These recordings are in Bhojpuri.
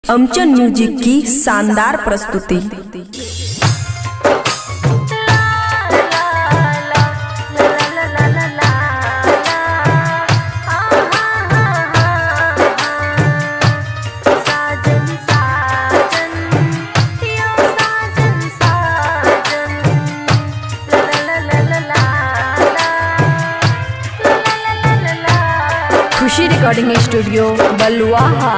अमचन म्यूजिक की शानदार प्रस्तुति। खुशी रिकॉर्डिंग स्टूडियो बलुआहा।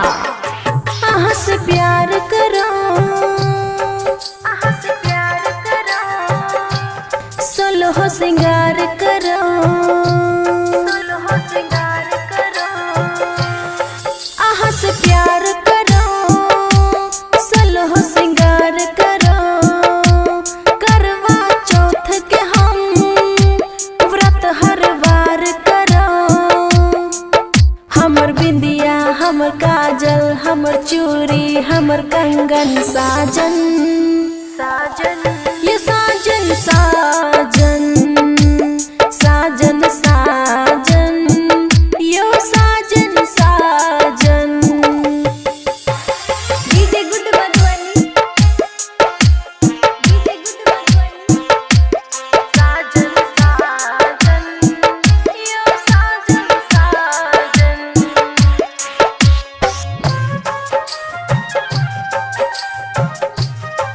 आहा से प्यार करो, सोलो हो सिंगार करो, आहा से प्यार करो, सोलो हो सिंगार करो। करवा चौथ के हम व्रत हर बार करो। हमर बिंदिया, हमर काजल, हमर चूड़ी, हमर कंगन साजन साजन, ये साजन साजन साजन साजन, यो साजन साजन। DJ good Madhubani, DJ good Madhubani, साजन साजन, यो साजन साजन।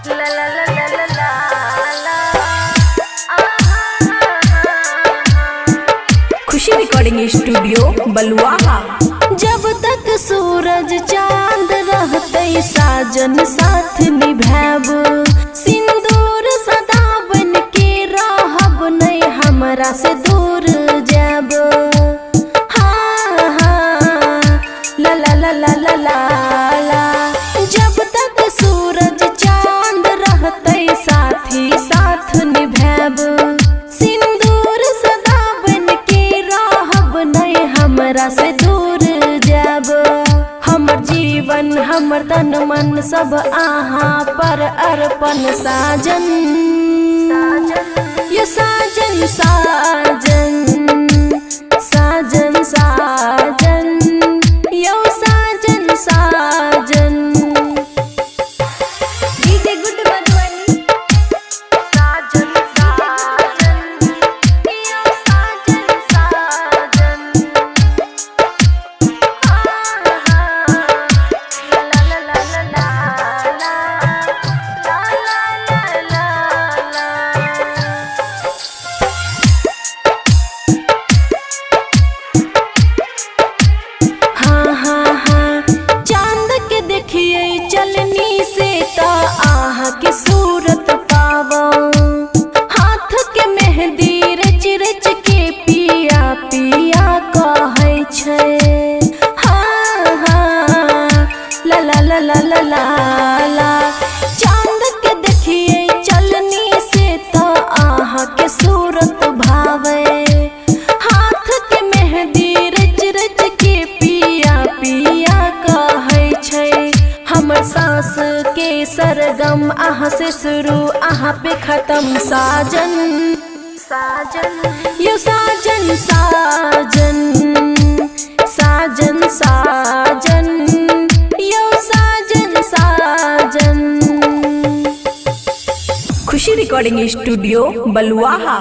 ला ला ला ला ला ला, खुशी रिकॉर्डिंग स्टूडियो बलुआहा। जब तक सूरज चांद रहते साजन साथ निभाब। सिंदूर सदा बन के रहब, नहीं हमरा से दूर जाब। हाँ हाँ ला ला ला ला ला ला। जब तक सूरज चांद रहते साथी साथ निभाब। सिंदूर सदा बन के रहब, नहीं हमरा से दूर जाब। हमर जीवन, हमर तन मन सब आहा पर अर्पण साजन साजन, ये साजन साजन साजन साजन, यो साजन साजन। डीजे गुड मधुबनी, साजन साजन, यो साजन साजन। ला ला ला ला ला ला ला ला ला ला। हाँ हाँ हाँ, चांद के देखिए चलनी से ता आहा की सूरत पावो। हाथ के मेहंदी रच रच के पिया पिया कहै छै। हाँ हाँ ला ला ला ला ला ला ला। चांद के देखिए चलनी से ता आहा के सूरत भावे। हाथ के मेहंदी रच रच के पिया पिया कहै छै। हमर सांस के सरगम आहा से शुरू, आहा पे खत्म साजन साजन, यो साजन साजन साजन साजन, यो साजन साजन। खुशी रिकॉर्डिंग स्टूडियो बलुआहा।